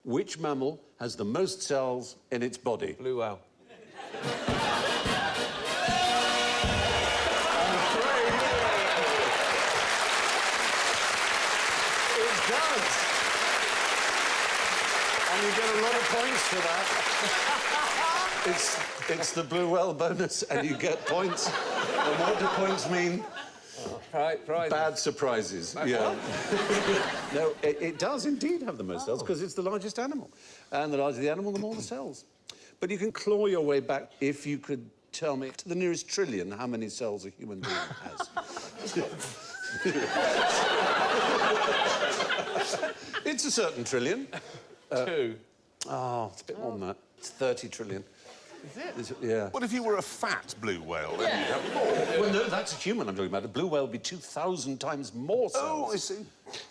which mammal has the most cells in its body? Blue whale. It does. And you get a lot of points for that. It's the blue whale bonus, and you get points. And what do points mean? Prize. Bad surprises. Yeah. No, it does indeed have the most cells because it's the largest animal. And the larger the animal, the more the cells. But you can claw your way back if you could tell me to the nearest trillion how many cells a human being has. It's a certain trillion. 2. Oh, it's a bit more than that. It's 30 trillion. Is it? Yeah. What if you were a fat blue whale? Then you'd have more. Well, no, that's a human I'm talking about. A blue whale would be 2,000 times more cells. Oh, I see.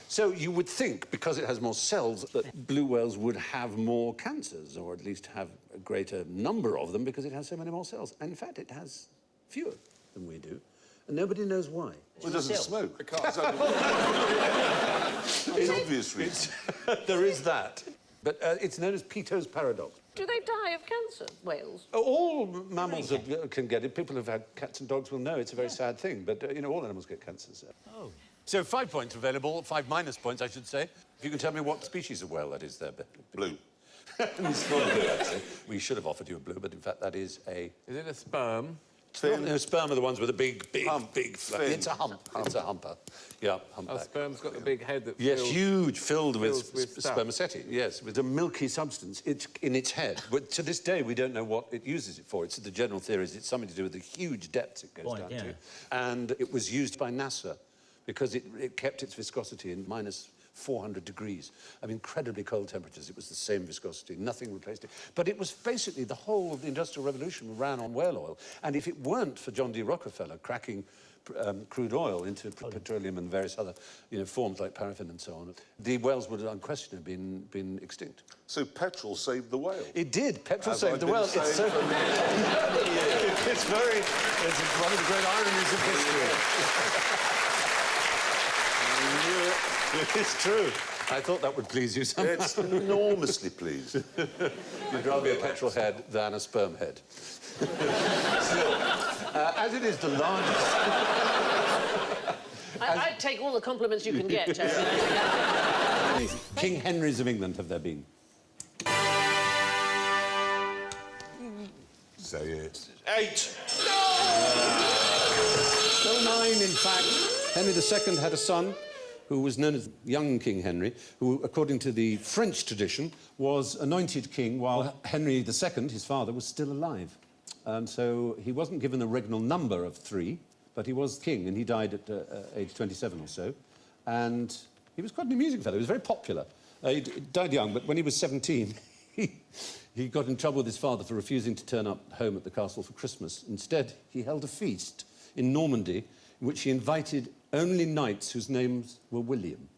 So you would think, because it has more cells, that blue whales would have more cancers, or at least have a greater number of them, because it has so many more cells. And in fact, it has fewer than we do. And nobody knows why. Well, it doesn't smoke. It's obvious reasons. There is that. But it's known as Peto's paradox. Do they die of cancer, whales? All mammals can get it. People who've had cats and dogs will know it's a very sad thing. But, you know, all animals get cancer. So. Oh. So 5 points available, 5 minus points, I should say. If you can tell me what species of whale that is there. Blue. It's not blue, actually. We should have offered you a blue, but in fact that is a... Is it a sperm? No, sperm are the ones with a big hump. It's a hump. It's a humper. Yeah, humpback. Oh, sperm's got the big head that Yes, fills... huge, filled with stuff. spermaceti, yes, with a milky substance in its head. But to this day, we don't know what it uses it for. It's the general theory is it's something to do with the huge depths it goes down to. And it was used by NASA because it kept its viscosity in minus 400 degrees. I mean, incredibly cold temperatures. It was the same viscosity. Nothing replaced it. But it was basically the whole of the Industrial Revolution ran on whale oil. And if it weren't for John D. Rockefeller cracking crude oil into petroleum and various other, forms like paraffin and so on, the whales would have unquestionably been extinct. So petrol saved the whale? It did. Petrol saved the whale. It's so... It's one of the great ironies of history. It's true. I thought that would please you somehow. It's enormously pleased. You'd rather be a petrol head than a sperm head. Still, as it is the largest... I'd take all the compliments you can get, Terry. King Henrys of England have there been? Say it. 8. So 9, in fact. Henry II had a son who was known as young King Henry, who, according to the French tradition, was anointed king while Henry II, his father, was still alive. So he wasn't given the regnal number of 3, but he was king, and he died at age 27 or so. And he was quite an amusing fellow. He was very popular. He died young, but when he was 17, he got in trouble with his father for refusing to turn up home at the castle for Christmas. Instead, he held a feast in Normandy in which he invited only knights whose names were William.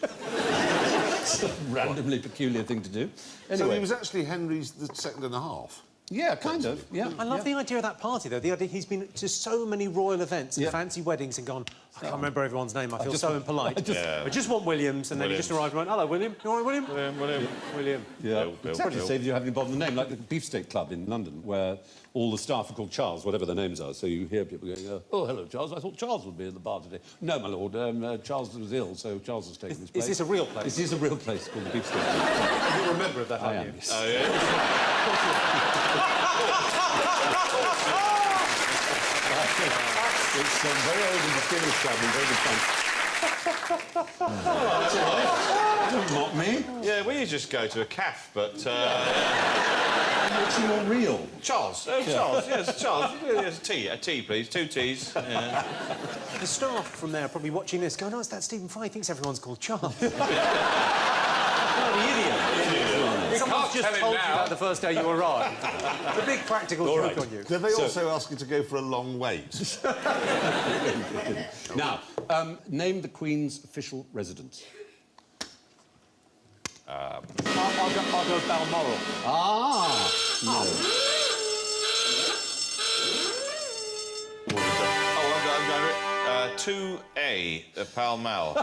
It's a randomly peculiar thing to do. Anyway. So he was actually Henry's the second and a half? Yeah, kind of, yeah. I love the idea of that party, though. The idea he's been to so many royal events and fancy weddings and gone, I can't remember everyone's name, I feel so impolite. I just want Williams, and then he just arrived and went, hello, William. You all right, William? William. Yeah. Exactly saves you having involved in the name, like the Beefsteak Club in London, where all the staff are called Charles, whatever their names are. So you hear people going, oh, hello, Charles. I thought Charles would be in the bar today. No, my lord, Charles was ill, so Charles has taken his place. Is this a real place? This is a real place called the Beefsteak Club. You're a member of that, aren't you? Oh, yeah? It's a very old and distinguished club and very good fun. That's all right. Don't mock me. Yeah, we just go to a cafe, but... Makes you more real. Charles. Oh, Charles. Yes, Charles. Yes, a tea, please. 2 teas. Yeah. The staff from there are probably watching this going, oh, it's that Stephen Fry. He thinks everyone's called Charles. What an idiot. Someone's just told you that the first day you arrived. It's a big practical joke on you. Did they also ask you to go for a long wait? Now, name the Queen's official residence. I'll go Balmoral. Ah! No. I'm going 2A, Pall Mall.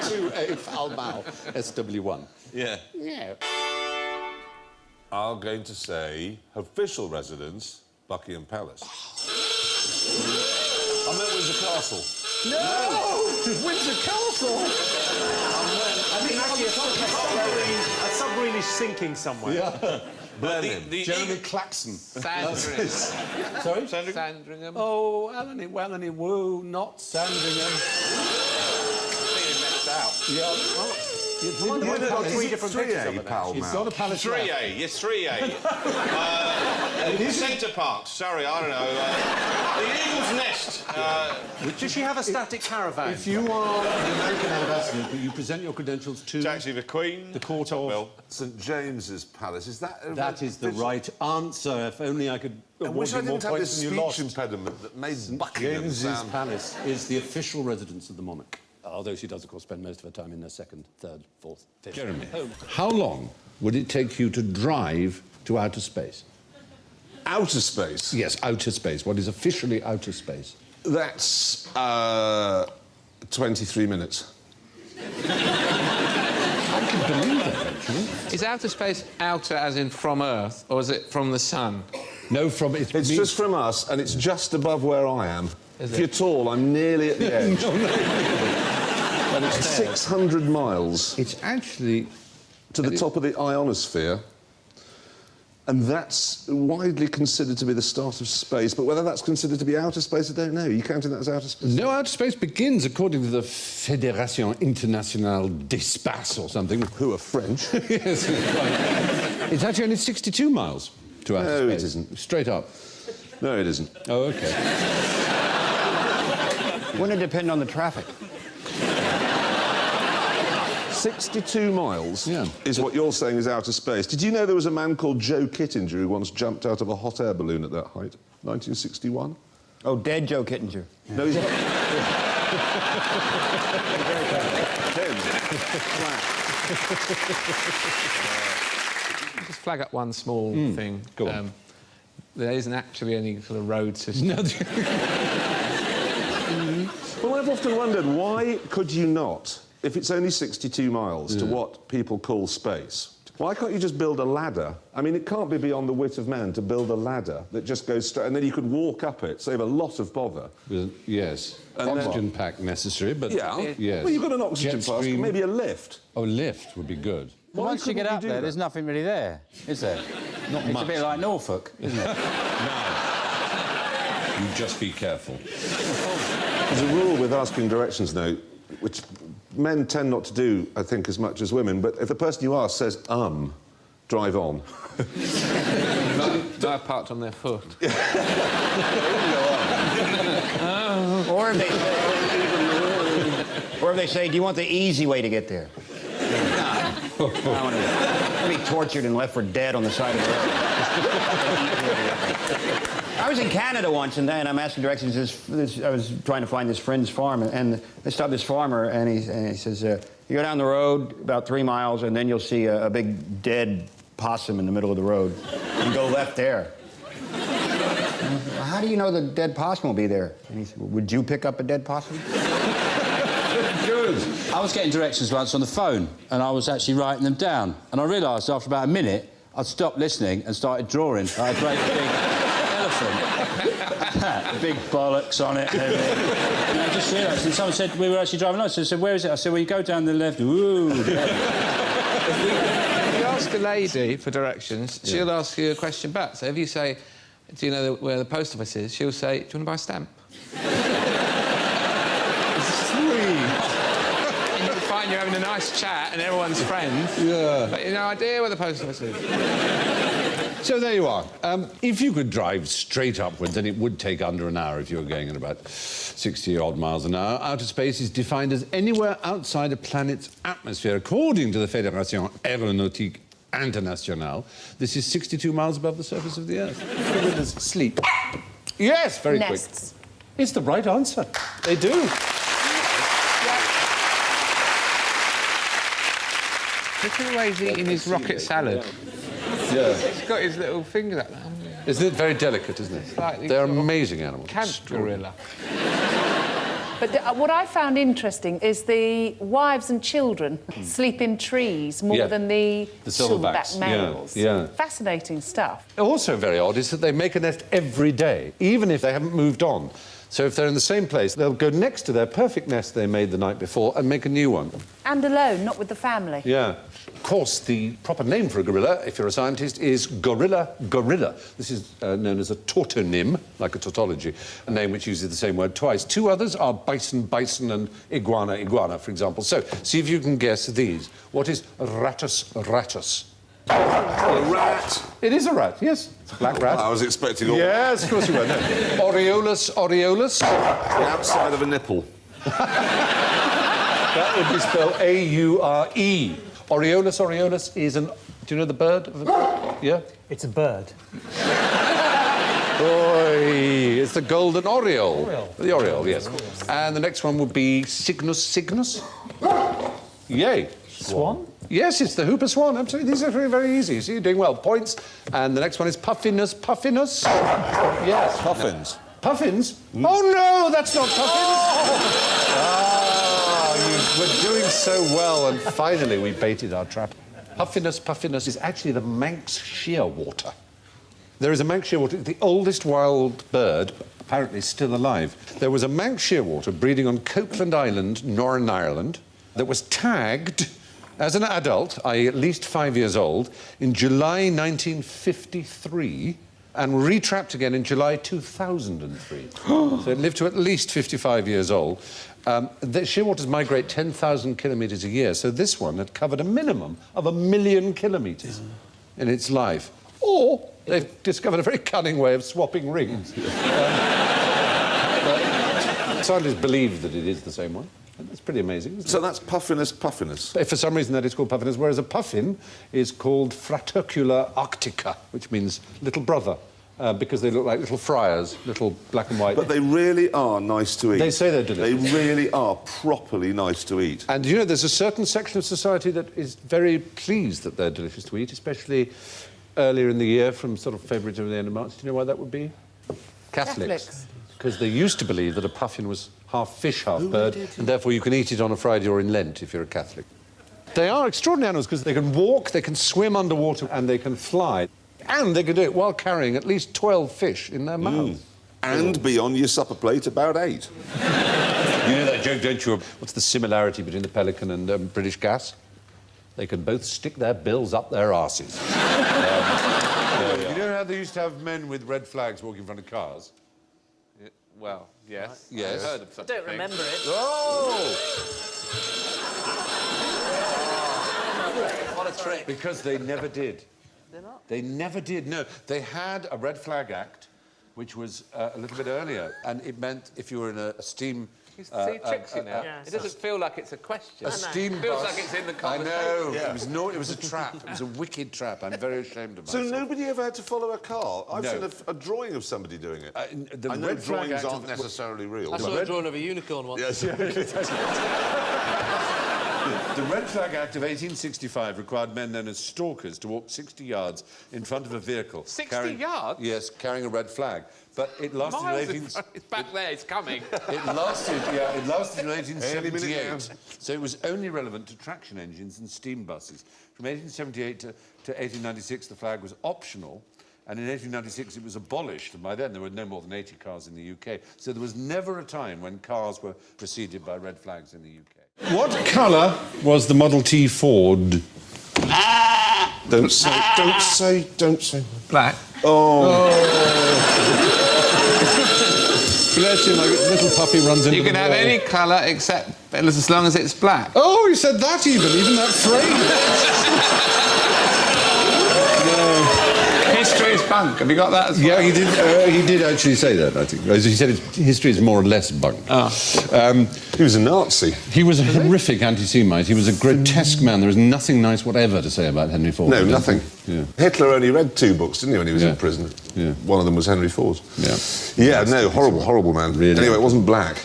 2A Pall Mall, SW1. Yeah. Yeah. I'm going to say official residence, Buckingham Palace. I meant Windsor Castle. No! Windsor Castle! I think actually a submarine is sinking somewhere. Yeah. Blenheim. Jeremy Clarkson. Sandringham. Sorry? Sandringham. Oh, Alany, woo, not Sandringham. Feeling left out. Yeah. We've got three different pictures of 3A it. Pall It's Mall. got a palace. 3A, yes, 3A. Centre Parks, sorry, I don't know. The Eagle's Nest. Does she have a static caravan? If you are the American ambassador, you present your credentials to Taxi the Queen. the court of... Well, St James's Palace. Is that... That is the right answer. If only I could I award wish you I more didn't have points this than you speech lost. impediment that made Buckingham James's sound... Palace is the official residence of the monarch. Although she does, of course, spend most of her time in her second, third, fourth, fifth. Jeremy, how long would it take you to drive to outer space? Outer space? Yes, outer space. What is officially outer space? That's 23 minutes. I can believe that, actually. Is outer space outer as in from Earth, or is it from the sun? No, from... It's just from us, and it's just above where I am. Is If it? you're tall, I'm nearly at the edge. And it's 600 miles It's actually... to the top of the ionosphere. And that's widely considered to be the start of space. But whether that's considered to be outer space, I don't know. Are you counting that as outer space? No, outer space begins, according to the Fédération Internationale d'Espace or something. Who are French? Yes, it's actually only 62 miles to outer space. No, it isn't. Straight up. No, it isn't. Oh, OK. Wouldn't it depend on the traffic? 62 miles Yeah. is what you're saying is outer space. Did you know there was a man called Joe Kittinger who once jumped out of a hot air balloon at that height? 1961? Oh, dead Joe Kittinger. No, he's not. Him. Just flag up one small thing. Go on. There isn't actually any sort of road system. No, Well, I've often wondered, why could you not, if it's only 62 miles to what people call space, why can't you just build a ladder? I mean, it can't be beyond the wit of man to build a ladder that just goes straight, and then you could walk up it, save a lot of bother. yes. And then Oxygen pack necessary, but... Yeah. Yes. Well, you've got an oxygen Jet mask, stream. maybe a lift. Oh, lift would be good. Why Once you couldn't get up do there, that? there's nothing really there, is there? Not It's much. a bit like Norfolk, isn't it? You just be careful. There's a rule with asking directions, though, which men tend not to do, I think, as much as women, but if the person you ask says, drive on. I parked on their foot. Or if they say, do you want the easy way to get there? No. I want to be tortured and left for dead on the side of the road. I was in Canada once, and I'm asking directions. I was trying to find this friend's farm, and I stopped this farmer, and he says, you go down the road about 3 miles, and then you'll see a big dead possum in the middle of the road. You go left there. How do you know the dead possum will be there? And he said, well, would you pick up a dead possum? Good. I was getting directions once on the phone, and I was actually writing them down. And I realised after about a minute, I'd stopped listening and started drawing. I had a great big elephant. Big bollocks on it. And I just realised, and someone said, we were actually driving along, so I said, where is it? I said, well, you go down the left. Ooh. If you ask a lady for directions, she'll ask you a question back. So if you say, do you know where the post office is? She'll say, do you want to buy a stamp? And you'll find you're having a nice chat and everyone's friends. Yeah. But you have no idea where the post office is. So there you are. If you could drive straight upwards, then it would take under an hour if you were going at about 60-odd miles an hour. Outer space is defined as anywhere outside a planet's atmosphere. According to the Fédération Aéronautique Internationale, this is 62 miles above the surface of the Earth. Sleep. Yes, very Nests. quick. It's the right answer. They do. Look at the way he's eating his rocket salad. Yeah. He's got his little finger like that. Isn't it very delicate, isn't it? Like They're amazing animals. Camp gorilla. But what I found interesting is the wives and children sleep in trees more than the silverback males. Yeah. Fascinating stuff. Also very odd is that they make a nest every day, even if they haven't moved on. So if they're in the same place, they'll go next to their perfect nest they made the night before and make a new one. And alone, not with the family. Yeah. Of course, the proper name for a gorilla, if you're a scientist, is gorilla. This is known as a tautonym, like a tautology, a name which uses the same word twice. Two others are bison, and iguana, for example. So, see if you can guess these. What is ratus? A rat. It is a rat, yes. It's a black rat. I was expecting all... Yes, of course you were. No. Aureolus. The outside of a nipple. That would be spelled A-U-R-E. Aureolus is an... Do you know the bird? Yeah? It's a bird. Oi, it's the golden oriole. The oriole, yes. And the next one would be Cygnus. Yay. Swan? Yes, it's the Hooper swan, absolutely. These are very, very easy. See, you're doing well. Points. And the next one is Puffinus. Yes. Puffins. Puffins? Oh, no, that's not puffins. You were doing so well, and finally we baited our trap. Puffinus is actually the Manx shearwater. There is a Manx shearwater, the oldest wild bird, apparently still alive. There was a Manx shearwater breeding on Copeland Island, Northern Ireland, that was tagged as an adult, i.e. at least 5 years old, in July 1953 and retrapped again in July 2003. So it lived to at least 55 years old. The shearwaters migrate 10,000 kilometres a year, so this one had covered a minimum of 1 million kilometres in its life. Or they've discovered a very cunning way of swapping rings. But scientists believe that it is the same one. It's pretty amazing, isn't it? So that's Puffinus. For some reason that is called Puffinus, whereas a puffin is called Fratercula arctica, which means little brother, because they look like little friars, little black and white. But they really are nice to eat. They say they're delicious. They really are properly nice to eat. And, you know, there's a certain section of society that is very pleased that they're delicious to eat, especially earlier in the year, from sort of February to the end of March. Do you know why that would be? Catholics. Because they used to believe that a puffin was half fish, half bird, and therefore you can eat it on a Friday or in Lent if you're a Catholic. They are extraordinary animals because they can walk, they can swim underwater, and they can fly. And they can do it while carrying at least 12 fish in their mouths. And be on your supper plate about 8. You know that joke, don't you? What's the similarity between the pelican and British gas? They can both stick their bills up their arses. You know how they used to have men with red flags walking in front of cars? Well, yes. Yes. I've heard of such I don't a thing. remember it. Oh! What a trick. Because they never did. They're not. They never did, no. They had a Red Flag Act, which was a little bit earlier, and it meant if you were in a steam... See, it tricks you now. Yes. It doesn't feel like it's a question. A steam It feels bus. like it's in the I conversation. know. Yeah. It was a trap. It was a wicked trap. I'm very ashamed of So myself. nobody ever had to follow a car? I've No. seen a drawing of somebody doing it. The I know Red Flag drawings Act aren't of- necessarily real. I saw a drawing of a unicorn once. Yes, yeah. The Red Flag Act of 1865 required men known as stalkers to walk 60 yards in front of a vehicle. 60 yards? Yes, carrying a red flag. But it lasted Miles in in front. It's back there, it's coming. It lasted in Any minute 1878. So it was only relevant to traction engines and steam buses. From 1878 to 1896, the flag was optional. And in 1896, it was abolished. And by then, there were no more than 80 cars in the UK. So there was never a time when cars were preceded by red flags in the UK. What colour was the Model T Ford? Don't say. Black. Bless him, like a little puppy runs into You can the have wall. any colour except as long as it's black. Oh, he said that even that phrase. History is bunk. Have you got that as well? Yeah, he did actually say that, I think. He said history is more or less bunk. He was a Nazi. He was a horrific anti-Semite. He was a grotesque man. There is nothing nice whatever to say about Henry Ford. No, nothing. Yeah. Hitler only read 2 books, didn't he, when he was Yeah. in prison? Yeah. One of them was Henry Ford's. Yeah. Yeah, no, horrible man. Really. Anyway, it wasn't black.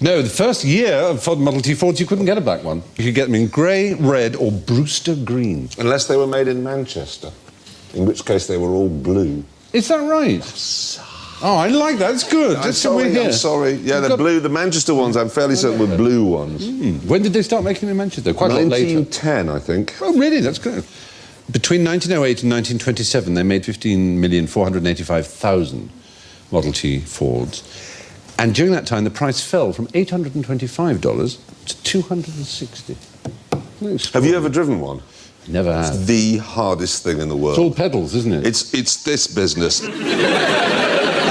No, the first year of Ford Model T Fords, you couldn't get a black one. You could get them in grey, red or Brewster green. Unless they were made in Manchester, in which case they were all blue. Is that right? Oh, I like that. It's good. I'm That's what we're sorry, here. I'm sorry. Yeah, they're blue. The Manchester ones, I'm fairly certain, were blue ones. When did they start making them in Manchester? Quite a lot later. 1910, I think. Oh, really? That's good. Between 1908 and 1927, they made 15,485,000 Model T Fords. And during that time, the price fell from $825 to $260. Have you ever driven one? Never have. It's the hardest thing in the world. It's all pedals, isn't it? It's this business.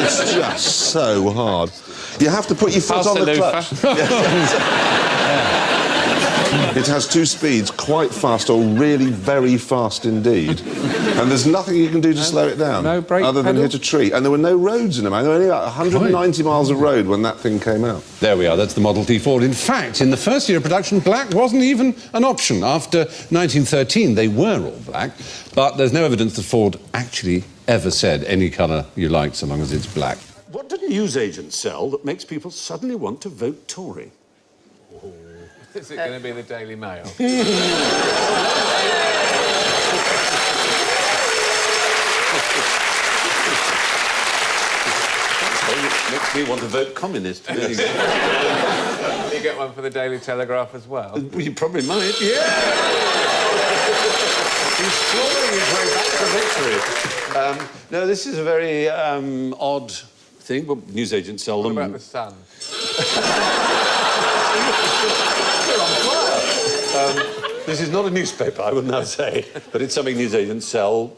It's just so hard. You have to put your foot on the clutch. It has 2 speeds, quite fast or really very fast indeed. And there's nothing you can do to slow it down. No brake other than pedal? hit a tree. And there were no roads in them. There were only about 190 miles of road when that thing came out. There we are, that's the Model T Ford. In fact, in the first year of production, black wasn't even an option. After 1913, they were all black, but there's no evidence that Ford actually ever said any colour you like so long as it's black. What do newsagents sell that makes people suddenly want to vote Tory? Is it going to be the Daily Mail? Makes me want to vote communist. Can you get one for the Daily Telegraph as well? Well, you probably might, yeah! He's clawing his way back to victory. No, this is a very odd thing. Well, newsagents sell them. What about the Sun? This is not a newspaper, I would now say, but it's something newsagents sell.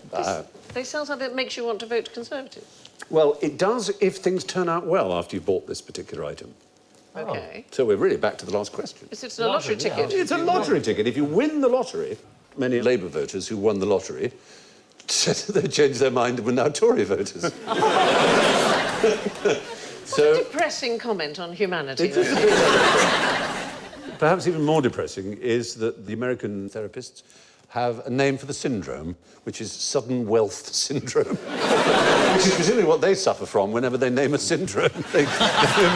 They sell something that makes you want to vote Conservative. Well, it does if things turn out well after you've bought this particular item. OK. So we're really back to the last question. It's a lottery ticket. It's a lottery ticket. If you win the lottery, many Labour voters who won the lottery said they changed their mind and were now Tory voters. What a depressing comment on humanity. Perhaps even more depressing is that the American therapists have a name for the syndrome, which is sudden wealth syndrome, which is presumably what they suffer from whenever they name a syndrome. They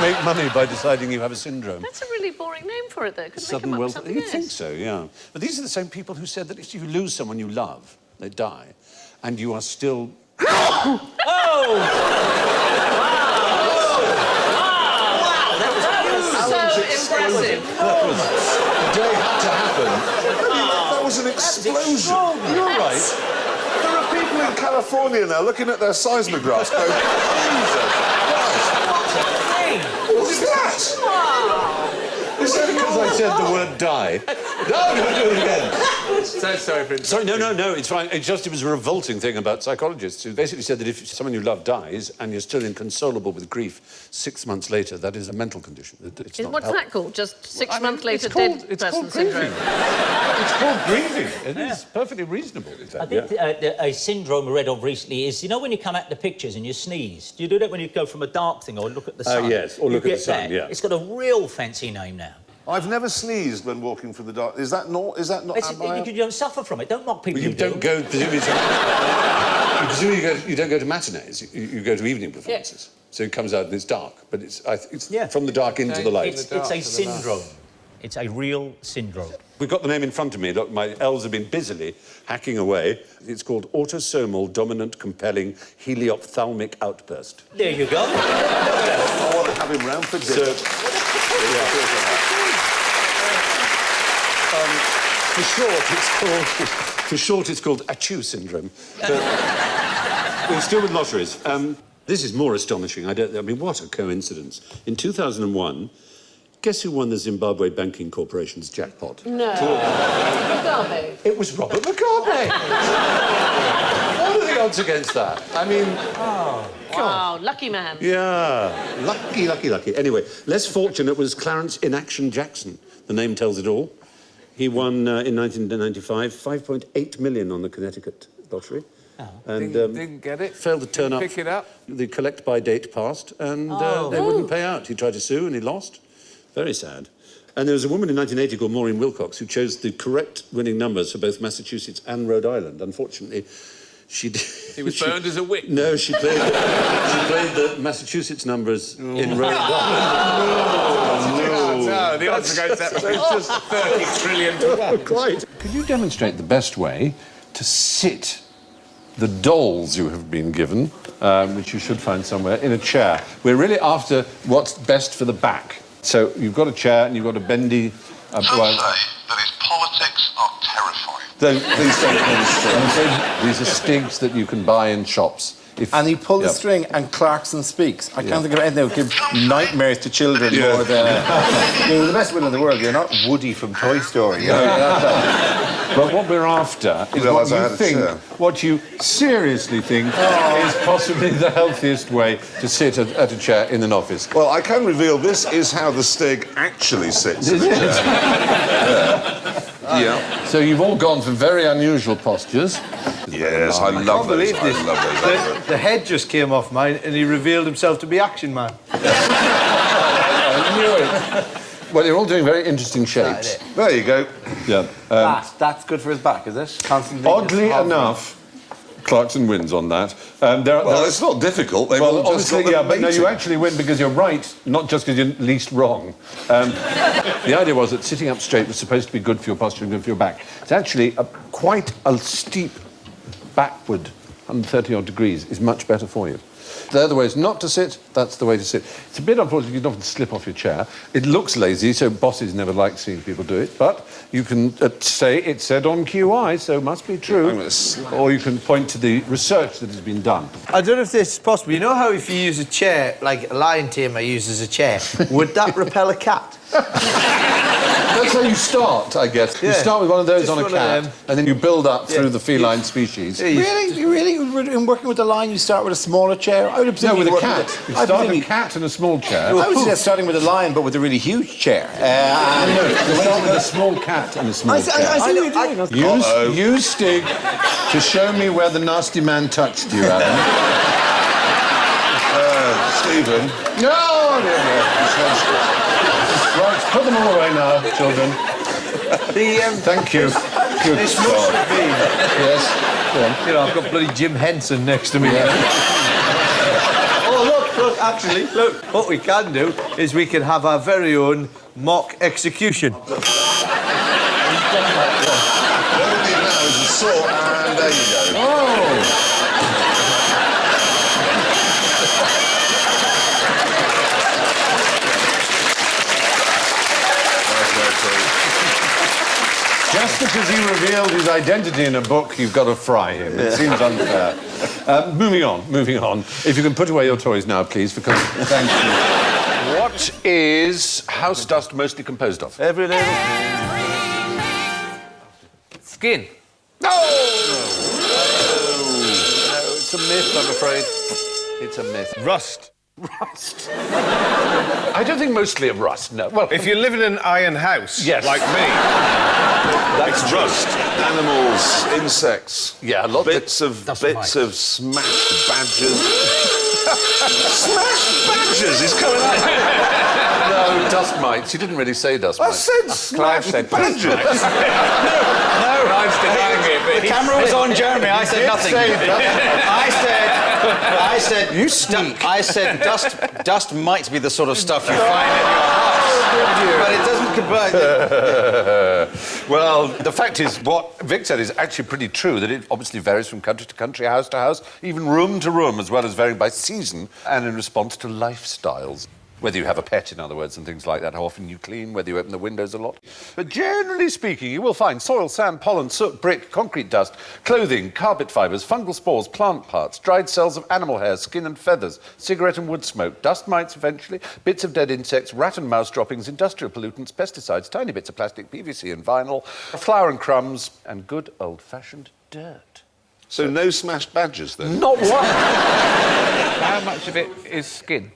make money by deciding you have a syndrome. That's a really boring name for it, though. Couldn't Sudden they come up with wealth. something You'd else? think so, yeah. But these are the same people who said that if you lose someone you love, they die, and you are still... Oh! So impressive. The day had to happen. That was an explosion. You're right. There are people in California now looking at their seismographs going, Jesus Christ. What is that? Is that because I said the word die? No, do it again. So sorry for... Sorry, no, it's fine. It was a revolting thing about psychologists who basically said that if someone you love dies and you're still inconsolable with grief 6 months later, that is a mental condition. It's not What's health. that called? Just six months It's later, called- dead it's person called syndrome? grieving. It's called grieving. It is perfectly reasonable. I think a syndrome I read of recently is, you know when you come at the pictures and you sneeze? Do you do that when you go from a dark thing or look at the sun? yes, or You look at get the sun, that. yeah. It's got a real fancy name now. I've never sneezed when walking through the dark. Is that not... You don't suffer from it. Don't mock people You who don't do. go, presumably, you don't go to matinees. You go to evening performances. So it comes out and it's dark, but it's from the dark into the light. It's a syndrome. It's a real syndrome. We've got the name in front of me. Look, my elves have been busily hacking away. It's called autosomal dominant compelling heliophthalmic outburst. There you go. I want to have him round for dinner. For short, it's called Achoo syndrome. But we're still with lotteries. This is more astonishing. I mean, what a coincidence. In 2001, guess who won the Zimbabwe Banking Corporation's jackpot? No. Mugabe. It was Robert Mugabe. What are the odds against that? I mean... Wow, lucky man. Yeah, lucky. Anyway, less fortunate was Clarence Inaction Jackson. The name tells it all. He won in 1995 $5.8 million on the Connecticut lottery. Oh. And Didn't get it. failed to turn up. Pick it up. The collect-by date passed, and they wouldn't pay out. He tried to sue, and he lost. Very sad. And there was a woman in 1980 called Maureen Wilcox who chose the correct winning numbers for both Massachusetts and Rhode Island. Unfortunately, she was burned as a witch. No, she played the Massachusetts numbers in Rhode Island. No, the odds against that was just 30 trillion to 1. Quite. Could you demonstrate the best way to sit the dolls you have been given, which you should find somewhere, in a chair. We're really after what's best for the back. So you've got a chair and you've got a bendy... Some say that his politics are terrifying. Please don't pull the string. These are stigs that you can buy in shops. And you pull the string and Clarkson speaks. I can't think of anything that would give nightmares to children more than... You're the best villain in the world. You're not Woody from Toy Story. But what we're after is what you seriously think is possibly the healthiest way to sit at a chair in an office. Well, I can reveal this is how the stig actually sits in a chair. Yeah. So you've all gone for very unusual postures. Yes, I love those. I love those. The head just came off mine and he revealed himself to be Action Man. I knew it. Well, you're all doing very interesting shapes. There you go. Yeah. That's good for his back, is it? Constantly Oddly enough, Clarkson wins on that. It's not difficult. They've all just got them but no, you actually win because you're right, not just because you're least wrong. The idea was that sitting up straight was supposed to be good for your posture and good for your back. It's actually quite a steep backward, 130-odd degrees, is much better for you. They're the ways not to sit, that's the way to sit. It's a bit unfortunate you can often slip off your chair. It looks lazy, so bosses never like seeing people do it, but you can say it said on QI, so it must be true. Or you can point to the research that has been done. I don't know if this is possible. You know how if you use a chair, like a lion tamer uses a chair, would that repel a cat? That's how you start, I guess. Yeah. You start with one of those on a cat, and then you build up through the feline species. Really? In working with the lion, you start with a smaller chair? I would have with a cat. You start with a cat and a small chair. I would say starting with a lion, but with a really huge chair. No, you start with a small cat and a small chair. I see what you're doing. Use Stig to show me where the nasty man touched you, Adam. Stephen. No! Right, put them all away now, children. Thank you. Good this must have been. Yes, go on. You know, I've got bloody Jim Henson next to me. Yeah. Look, actually, look. What we can do is we can have our very own mock execution. All we need now is a saw, and there you go. Oh! Just because he revealed his identity in a book, you've got to fry him. It seems unfair. Moving on. If you can put away your toys now, please, because... Thank you. What is house dust mostly composed of? Every little... Skin. No! No, it's a myth, I'm afraid. It's a myth. Rust. Rust. I don't think mostly of rust, no. Well, if you live in an iron house, like me, that's rust. Animals, insects. Yeah, a lot bits of smashed badgers. Smashed badgers is coming out. No, dust mites. You didn't really say dust mites. I said smashed badgers. No, Clive's denying it. But the camera was on Jeremy. I said nothing. I said you sneak. I said dust might be the sort of stuff you find in your house, but it doesn't compare. Well, the fact is, what Vic said is actually pretty true, that it obviously varies from country to country, house to house, even room to room, as well as varying by season and in response to lifestyles. Whether you have a pet, in other words, and things like that, how often you clean, whether you open the windows a lot. But generally speaking, you will find soil, sand, pollen, soot, brick, concrete dust, clothing, carpet fibres, fungal spores, plant parts, dried cells of animal hair, skin and feathers, cigarette and wood smoke, dust mites eventually, bits of dead insects, rat and mouse droppings, industrial pollutants, pesticides, tiny bits of plastic, PVC and vinyl, flour and crumbs, and good old-fashioned dirt. So no smashed badgers, then? Not one! How much of it is skin?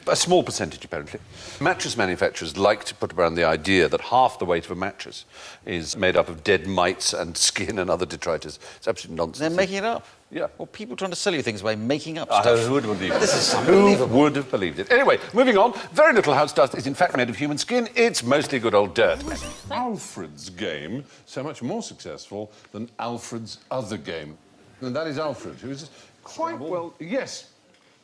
A small percentage, apparently. Mattress manufacturers like to put around the idea that half the weight of a mattress is made up of dead mites and skin and other detritus. It's absolute nonsense. They're making it up. Yeah. Well, people trying to sell you things by making up stuff. Who would believe it? This is unbelievable. Who would have believed it? Anyway, moving on. Very little house dust is in fact made of human skin. It's mostly good old dirt. Alfred's game, so much more successful than Alfred's other game. And that is Alfred, who is quite well... Yes.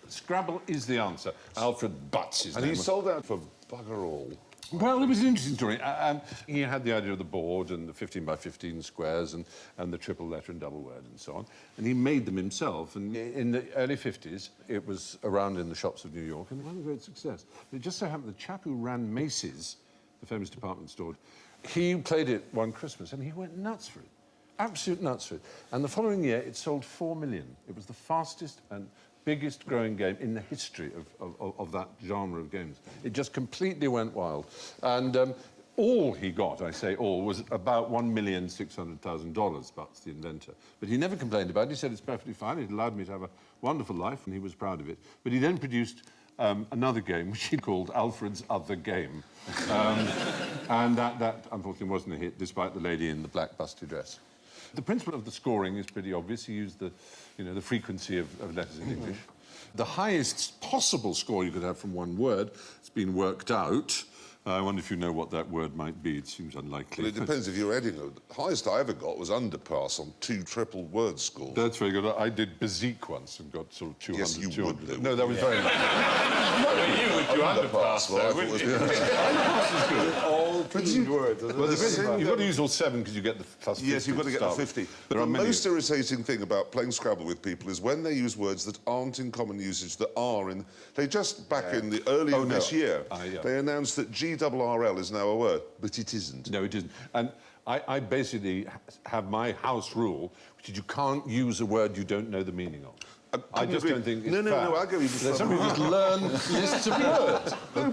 Scrabble is the answer. Alfred Butts is and he sold out for bugger all. Well, it was an interesting story. He had the idea of the board and the 15 by 15 squares and the triple letter and double word and so on. And he made them himself. And in the early 50s, it was around in the shops of New York and it was a great success. It just so happened the chap who ran Macy's, the famous department store, he played it one Christmas and he went nuts for it. Absolute nuts for it. And the following year, it sold 4 million. It was the fastest and biggest growing game in the history of that genre of games. It just completely went wild. And all he got, I say all, was about $1,600,000, Butts, the inventor. But he never complained about it. He said it's perfectly fine. It allowed me to have a wonderful life, and he was proud of it. But he then produced another game, which he called Alfred's Other Game. And that, unfortunately, wasn't a hit, despite the lady in the black busty dress. The principle of the scoring is pretty obvious. He used the frequency of letters in English. The highest possible score you could have from one word has been worked out. I wonder if you know what that word might be. It seems unlikely. Well, it depends if you're heading. The highest I ever got was underpass on 2 triple word scores. That's very good. I did bezique once and got sort of 200. Yes, you 200. would do. No, that was very much. You would do underpass, though, wouldn't you? Underpass is good. All keyed words. Well, you've got to use all 7 because you get the plus 50. Yes, you've got to get the 50. But the most irritating thing about playing Scrabble with people is when they use words that aren't in common usage, that are in... They just, back in the early this year, they announced that GRRL is now a word, but it isn't. No, it isn't. And I basically have my house rule, which is you can't use a word you don't know the meaning of. I just don't think it's fair. No, I'll go even further. Some people just learn lists of words. Well,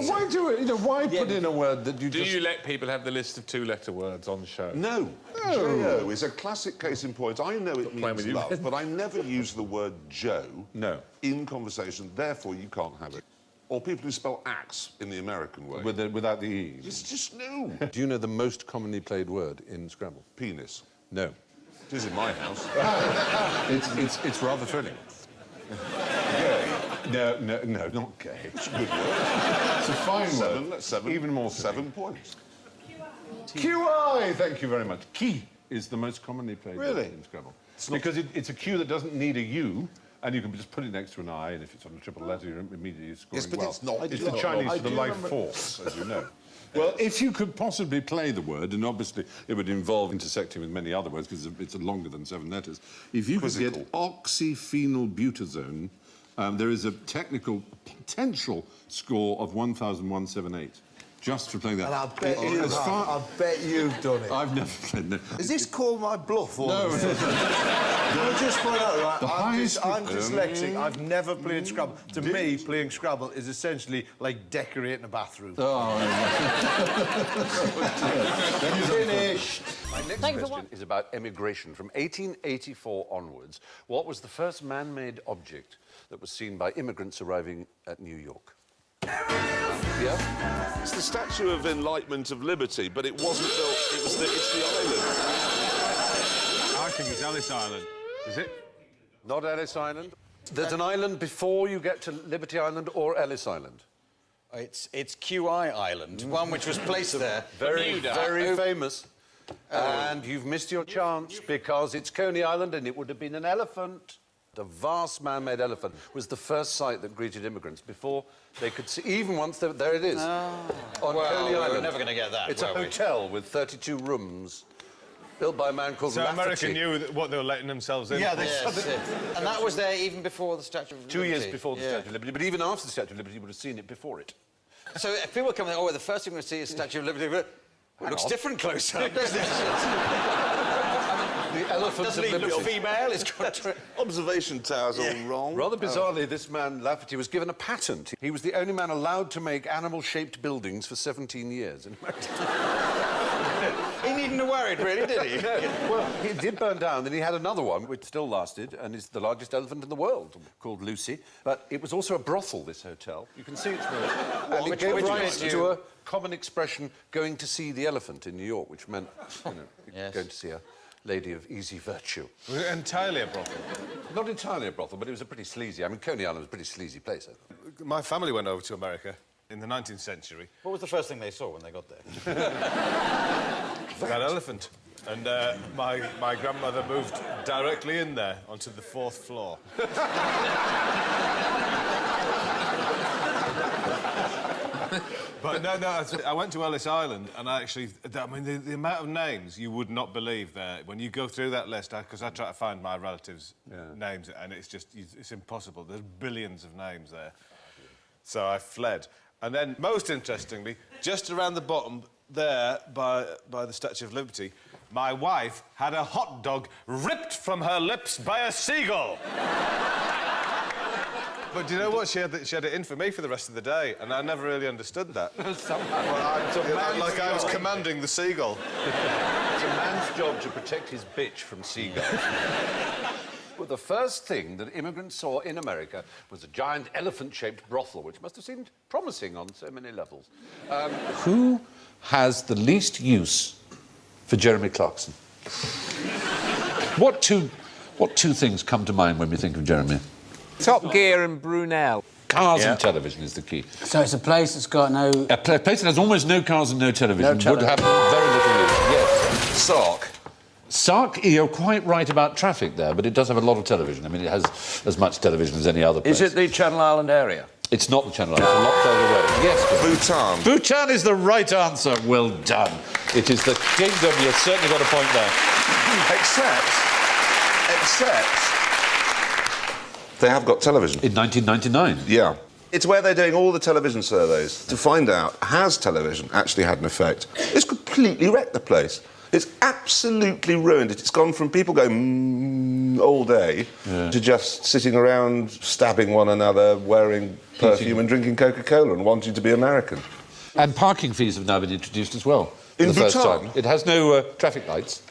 why do it? Why put in a word that you Do you let people have the list of 2-letter words on the show? No. Joe is a classic case in point. I know it means love, but I never use the word Joe in conversation, therefore you can't have it. Or people who spell axe in the American way. Without the E. It's just no. Do you know the most commonly played word in Scrabble? Penis. No. It is in my house. It's rather thrilling. Gay? No, not gay. It's a good word. It's a fine word. 7. Even more 7 points. QI! Thank you very much. Key is the most commonly played word in Scrabble. Because it's a Q that doesn't need a U, and you can just put it next to an I, and if it's on a triple letter, you're immediately scoring but it's not. It's the Chinese for the life force, as you know. Well, if you could possibly play the word, and obviously it would involve intersecting with many other words because it's longer than 7 letters, if you could get oxyphenylbutazone, there is a technical potential score of 1,178. Just for playing that. And I bet you've done it. I've never played it. Is this called my bluff? Or No. Can I just point out, right? I'm highest- dyslexic. I've never played Scrabble. To me, playing Scrabble is essentially like decorating a bathroom. Finished. My next question is about emigration. From 1884 onwards, what was the first man-made object that was seen by immigrants arriving at New York? Yeah? It's the Statue of Enlightenment of Liberty, but it wasn't built... it's the island. I think it's Ellis Island. Is it? Not Ellis Island. There's an island before you get to Liberty Island or Ellis Island. It's QI Island, one which was placed there. Very famous. And you've missed your chance because it's Coney Island and it would have been an elephant. The vast man-made elephant was the first sight that greeted immigrants before they could see, even once there it is. On Coney Island. We're never going to get that, It's a hotel with 32 rooms, built by a man called So Lafferty. America knew what they were letting themselves in. Yeah, and that was there even before the Statue of Liberty. 2 years before the Statue of Liberty, but even after the Statue of Liberty, you would have seen it before it. So if people come in, the first thing we see is Statue of Liberty. It looks different close up, doesn't it? The elephant doesn't of even Liberty. look female. It's got Observation tower's all wrong. Rather bizarrely, this man, Lafferty, was given a patent. He was the only man allowed to make animal-shaped buildings for 17 years. He needn't have worried, really, did he? Well, he did burn down, then he had another one, which still lasted, and is the largest elephant in the world, called Lucy. But it was also a brothel, this hotel. You can see it's and it gave rise to a common expression, going to see the elephant in New York, which meant, going to see a lady of easy virtue. Was it entirely a brothel? Not entirely a brothel, but it was a pretty sleazy... I mean, Coney Island was a pretty sleazy place, I think. My family went over to America in the 19th century. What was the first thing they saw when they got there? That elephant. And my grandmother moved directly in there onto the 4th floor. But no, I went to Ellis Island, and I mean, the amount of names you would not believe there. When you go through that list, because I try to find my relatives' names, and it's impossible. There's billions of names there. So I fled. And then, most interestingly, just around the bottom there, by the Statue of Liberty, my wife had a hot dog ripped from her lips by a seagull. But do you know what? She had it in for me for the rest of the day, and I never really understood that. Like I was commanding the seagull. It's a man's job to protect his bitch from seagulls. Well, the first thing that immigrants saw in America was a giant elephant-shaped brothel, which must have seemed promising on so many levels. Who has the least use for Jeremy Clarkson? What two things come to mind when we think of Jeremy? Top Gear and Brunel. Cars and television is the key. So it's a place that's got no... A place that has almost no cars and no television would have very little use. Yes. Sark. Sark, you're quite right about traffic there, but it does have a lot of television. I mean, it has as much television as any other place. Is it the Channel Island area? It's not the Channel Islands, it's a lot further away. Yes, Bhutan. Bhutan is the right answer. Well done. It is the kingdom. You've certainly got a point there. Except... they have got television. In 1999? Yeah. It's where they're doing all the television surveys to find out, has television actually had an effect? It's completely wrecked the place. It's absolutely ruined it. It's gone from people going all day to just sitting around stabbing one another, wearing perfume and drinking Coca-Cola and wanting to be American. And parking fees have now been introduced as well. In for the first Bhutan? time. It has no traffic lights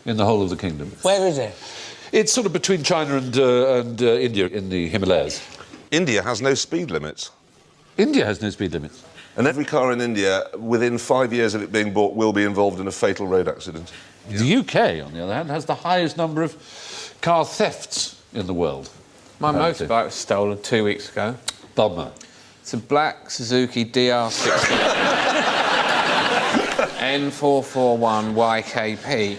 in the whole of the kingdom. Where is it? It's sort of between China and India in the Himalayas. India has no speed limits. India has no speed limits. And every car in India, within 5 years of it being bought, will be involved in a fatal road accident. The UK, on the other hand, has the highest number of car thefts in the world. My motorbike was stolen 2 weeks ago. Bummer. It's a black Suzuki DR60 N441 YKP.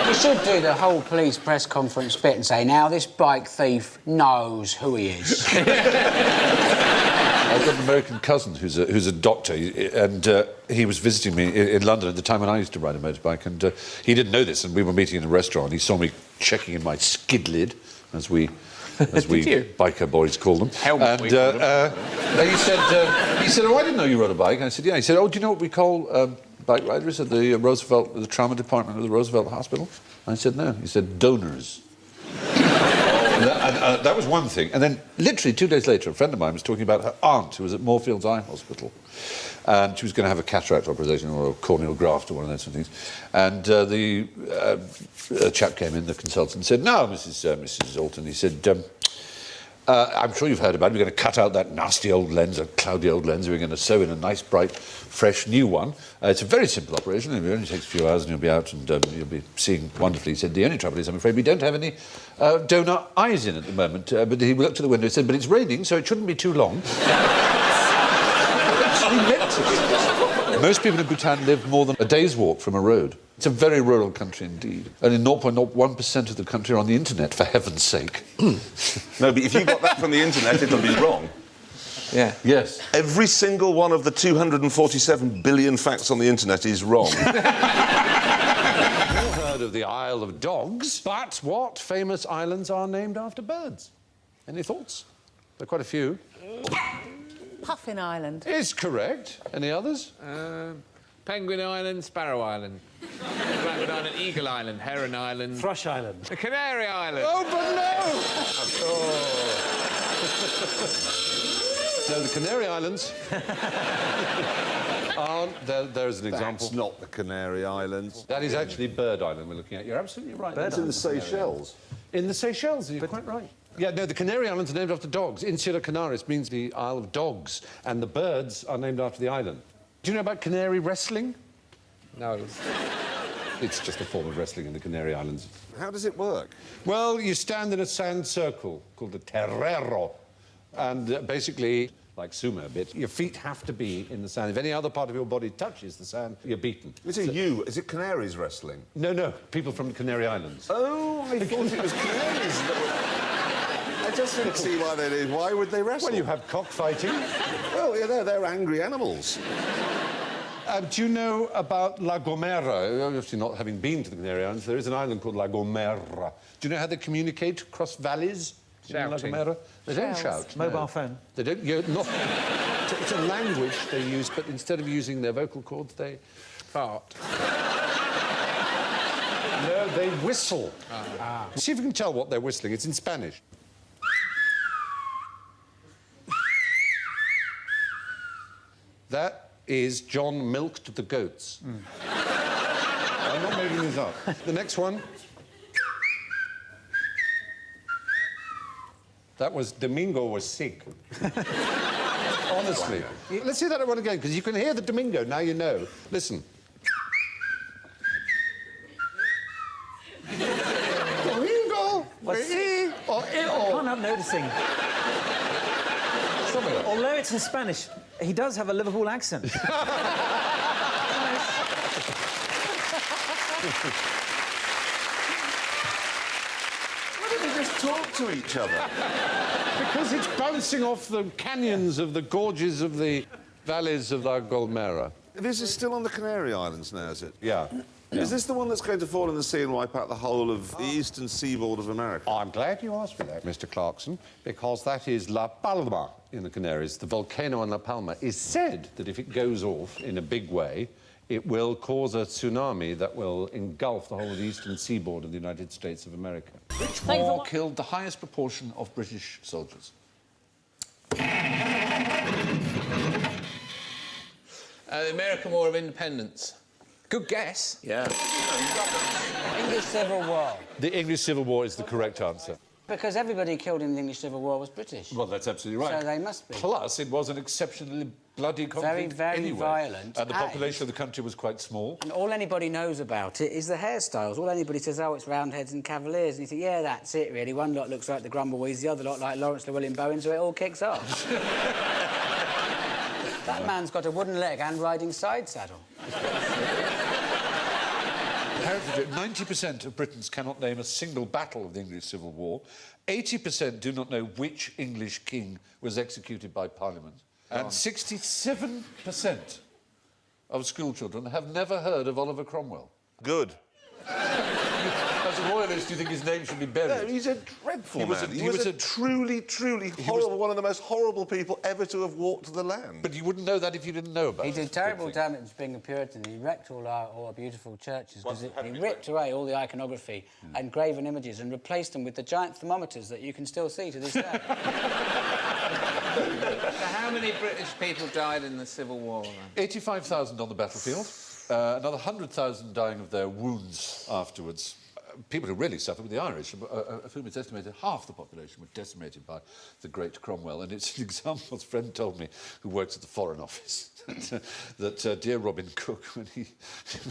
You should do the whole police press conference bit and say, now this bike thief knows who he is. I've got an American cousin who's a doctor, and he was visiting me in London at the time when I used to ride a motorbike, and he didn't know this, and we were meeting in a restaurant. He saw me checking in my skid lid, as we biker boys call them. Helmet, he said, "Oh, I didn't know you rode a bike." And I said, "Yeah." He said, "Oh, do you know what we call bike riders at the the trauma department of the Roosevelt Hospital?" I said, "No." He said, "Donors." That was one thing. And then, literally 2 days later, a friend of mine was talking about her aunt who was at Moorfields Eye Hospital. And she was going to have a cataract operation or a corneal graft or one of those sort of things. And the chap came in, the consultant, and said, "No, Mrs. Alton," he said, "I'm sure you've heard about it. We're going to cut out that nasty old lens, a cloudy old lens. We're going to sew in a nice, bright, fresh, new one. It's a very simple operation. It only takes a few hours and you'll be out and you'll be seeing wonderfully." He said, "The only trouble is, I'm afraid, we don't have any donor eyes in at the moment." But he looked to the window and said, "But it's raining, so it shouldn't be too long." He meant it. Most people in Bhutan live more than a day's walk from a road. It's a very rural country indeed. Only 0.01% of the country are on the internet, for heaven's sake. No, but if you got that from the internet, it'll be wrong. Yeah. Yes. Every single one of the 247 billion facts on the internet is wrong. You've heard of the Isle of Dogs, but what famous islands are named after birds? Any thoughts? There are quite a few. Puffin Island. Is correct. Any others? Penguin Island, Sparrow Island. Blackwood Island, Eagle Island, Heron Island. Thrush Island. The Canary Island. Oh, but no! No, the Canary Islands aren't... There's an example. That's not the Canary Islands. That is actually Bird Island we're looking at. You're absolutely right. That's in the Seychelles. In the Seychelles, you're quite right. Yeah, no, the Canary Islands are named after dogs. Insula Canaris means the Isle of Dogs, and the birds are named after the island. Do you know about Canary wrestling? No. It's just a form of wrestling in the Canary Islands. How does it work? Well, you stand in a sand circle called the terrero, and basically, like sumo a bit, your feet have to be in the sand. If any other part of your body touches the sand, you're beaten. Is it Canaries wrestling? No, people from the Canary Islands. Oh, I thought it was Canaries that were... I just don't see why they did. Why would they wrestle? Well, you have cockfighting. Well, you know, they're angry animals. Do you know about La Gomera? Obviously, not having been to the Canary Islands, there is an island called La Gomera. Do you know how they communicate across valleys? In La Gomera? They don't shout. Mobile phone. They don't. It's a language they use, but instead of using their vocal cords, they fart. No, they whistle. See if you can tell what they're whistling. It's in Spanish. That is John milked the goats. I'm not making this up. The next one. That was Domingo was sick. Honestly. Let's hear that one again, because you can hear the Domingo, now you know. Listen. Domingo! I can't help noticing. Although it's in Spanish, he does have a Liverpool accent. Why don't they just talk to each other? Because it's bouncing off the canyons of the gorges of the valleys of La Gomera. This is still on the Canary Islands now, is it? Yeah. Is this the one that's going to fall in the sea and wipe out the whole of the eastern seaboard of America? I'm glad you asked me that, Mr. Clarkson, because that is La Palma in the Canaries. The volcano on La Palma is said that if it goes off in a big way, it will cause a tsunami that will engulf the whole of the eastern seaboard of the United States of America. Which war killed the highest proportion of British soldiers? The American War of Independence. Good guess. Yeah. English Civil War. The English Civil War is the correct answer. Because everybody killed in the English Civil War was British. Well, that's absolutely right. So they must be. Plus, it was an exceptionally bloody conflict very anyway. violent. And the population of the country was quite small. And all anybody knows about it is the hairstyles. All anybody says, oh, it's Roundheads and Cavaliers. And you think, yeah, that's it, really. One lot looks like the Grumbleweeds, the other lot like Lawrence Llewellyn Bowen, so it all kicks off. That man's got a wooden leg and riding side saddle. Apparently, 90% of Britons cannot name a single battle of the English Civil War. 80% do not know which English king was executed by Parliament. And 67% of schoolchildren have never heard of Oliver Cromwell. Good. As a royalist, do you think his name should be buried? No, he's a dreadful man. He was a truly, truly horrible, one of the most horrible people ever to have walked the land. But you wouldn't know that if you didn't know about it. He did terrible damage being a Puritan. He wrecked all our beautiful churches because he ripped away all the iconography and graven images and replaced them with the giant thermometers that you can still see to this day. So how many British people died in the Civil War, then? 85,000 on the battlefield, another 100,000 dying of their wounds afterwards. People who really suffered were the Irish, of whom it's estimated half the population were decimated by the great Cromwell. And it's an example, a friend told me, who works at the Foreign Office, that dear Robin Cook, when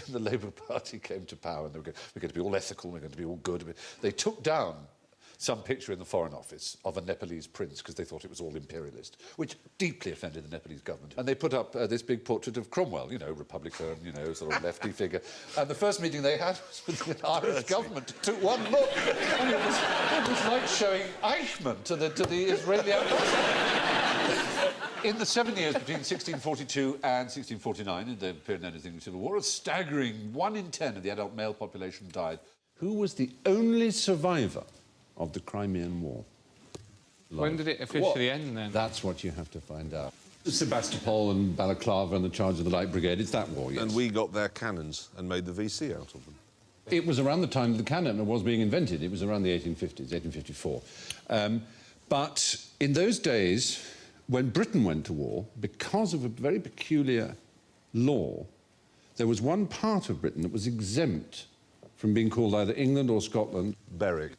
the Labour Party came to power, and we're going to be all ethical, we're going to be all good, they took down some picture in the Foreign Office of a Nepalese prince because they thought it was all imperialist, which deeply offended the Nepalese government. And they put up this big portrait of Cromwell, you know, Republican, you know, sort of lefty figure. And the first meeting they had was with the Irish government. Took one look, and it was like showing Eichmann to the Israeli ambassador. In the 7 years between 1642 and 1649, in the period known as the English Civil War, a staggering 1 in 10 of the adult male population died. Who was the only survivor of the Crimean War? When did it officially end, then? That's what you have to find out. Sebastopol and Balaclava and the charge of the Light Brigade, it's that war, yes. And we got their cannons and made the VC out of them. It was around the time the cannon was being invented. It was around the 1850s, 1854. But in those days, when Britain went to war, because of a very peculiar law, there was one part of Britain that was exempt from being called either England or Scotland. Berwick.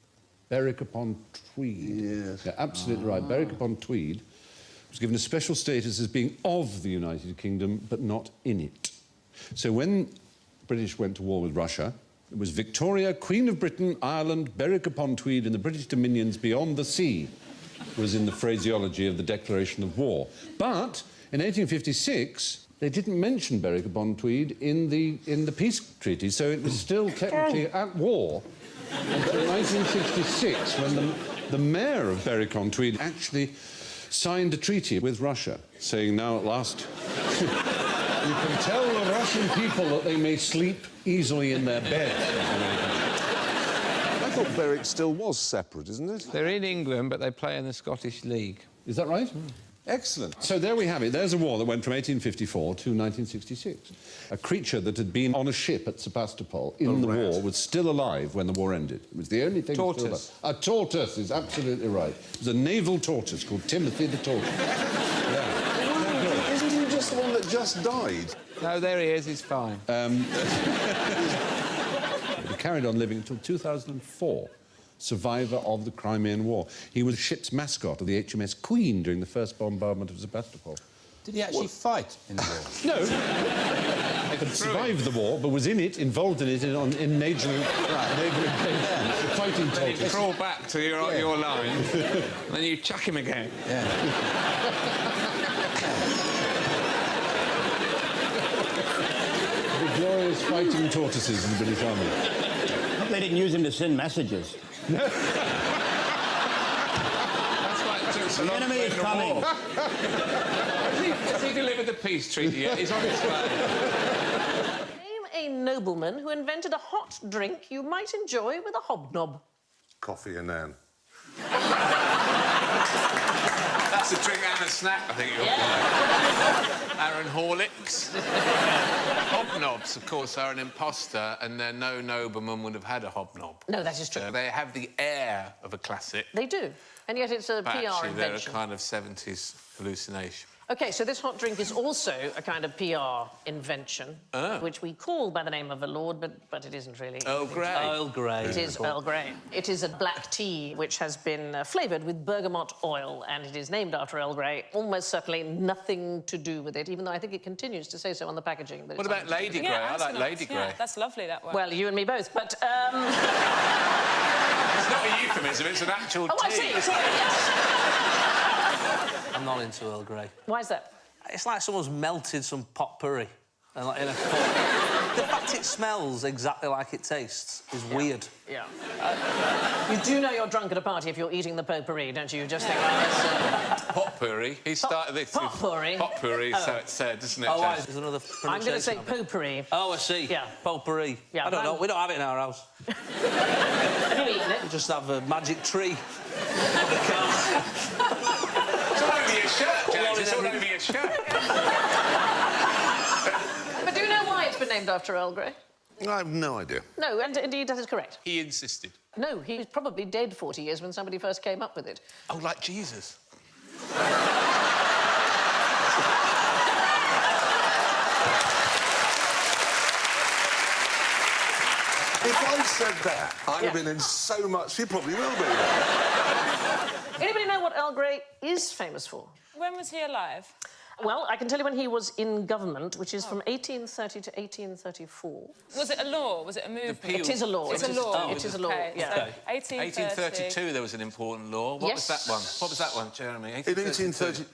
Berwick upon Tweed. Yes. Yeah, absolutely right. Berwick upon Tweed was given a special status as being of the United Kingdom, but not in it. So when British went to war with Russia, it was Victoria, Queen of Britain, Ireland, Berwick upon Tweed, and the British dominions beyond the sea was in the phraseology of the declaration of war. But in 1856, they didn't mention Berwick upon Tweed in the peace treaty, so it was still technically at war until 1966, The mayor of Berwick-on-Tweed actually signed a treaty with Russia, saying now at last you can tell the Russian people that they may sleep easily in their beds. I thought Berwick still was separate, isn't it? They're in England, but they play in the Scottish League. Is that right? Excellent. So there we have it. There's a war that went from 1854 to 1966. A creature that had been on a ship at Sebastopol in the war was still alive when the war ended. It was the only thing still alive. A tortoise is absolutely right. It was a naval tortoise called Timothy the Tortoise. Isn't he just the one that just died? No, there he is. He's fine. He carried on living until 2004. Survivor of the Crimean War. He was the ship's mascot of the HMS Queen during the first bombardment of Sebastopol. Did he actually fight in the war? No. He had survived the war, but was in it, involved in it, in naval occasions. Fighting Then you tortoise. crawl back to your line, and then you chuck him again. Yeah. The glorious fighting tortoises in the British Army. They didn't use him to send messages. That's why it took so The long enemy to is win the coming. war. Has he delivered the peace treaty yet? He's on his way. Name a nobleman who invented a hot drink you might enjoy with a hobnob. Coffee and Anne. That's a drink and a snack, I think you'll find. Aaron Horlicks. Hobnobs, of course, are an imposter, and no nobleman would have had a hobnob. No, that is true. They have the air of a classic. They do. And yet it's a But PR actually, they're a invention. kind of 70s hallucination. OK, so this hot drink is also a kind of PR invention, which we call by the name of a lord, but it isn't really. Earl Grey. Earl Grey. It is Earl Grey. It is a black tea which has been flavoured with bergamot oil, and it is named after Earl Grey. Almost certainly nothing to do with it, even though I think it continues to say so on the packaging. What about Lady Grey? I like Lady Grey. Yeah, that's lovely, that one. Well, you and me both, but... It's not a euphemism, it's an actual tea. Oh, I see. Sorry, yes. I'm not into Earl Grey. Why is that? It's like someone's melted some potpourri and like in a cup. The fact it smells exactly like it tastes is weird. Yeah. You do know you're drunk at a party if you're eating the potpourri, don't you? You just think, oh, this... Potpourri. He started this. Potpourri? Potpourri, so it said, doesn't it? Oh, there's another pronunciation. I'm going to say of it. potpourri. Oh, I see. Yeah. Potpourri. Yeah, I don't know. We don't have it in our house. Have you eaten it? We just have a magic tree. It's all over your shirt, James. It's all over your shirt. But do you know why it's been named after Earl Grey? I have no idea. No, and indeed that is correct. He insisted. No, he was probably dead 40 years when somebody first came up with it. Oh, like Jesus. If I said that, I'd have been in so much. He probably will be. Anybody know what Earl Grey is famous for? When was he alive? Well, I can tell you when he was in government, which is from 1830 to 1834. Was it a law? Was it a movement? It is a law. It's a law. It is a law, Okay, yeah. so 1832, there was an important law. What was that one? What was that one, Jeremy? In 1830,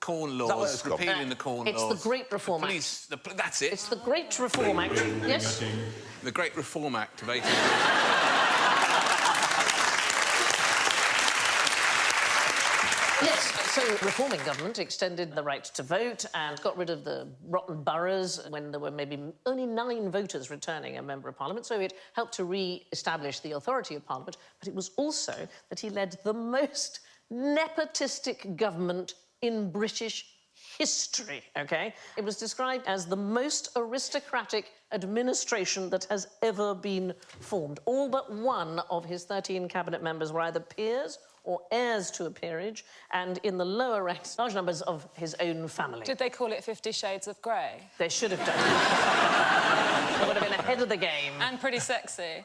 Corn Is that what laws, it's called? repealing the corn It's laws. the Great Reform Act. Police, that's it. It's the Great Reform Act. Yes? The Great Reform Act of 1832. Yes, so reforming government extended the right to vote and got rid of the rotten boroughs when there were maybe only 9 voters returning a member of Parliament, so it helped to re-establish the authority of Parliament, but it was also that he led the most nepotistic government in British history, OK? It was described as the most aristocratic administration that has ever been formed. All but one of his 13 cabinet members were either peers or heirs to a peerage, and in the lower ranks, large numbers of his own family. Did they call it 50 Shades of Grey? They should have done. They would have been ahead of the game. And pretty sexy.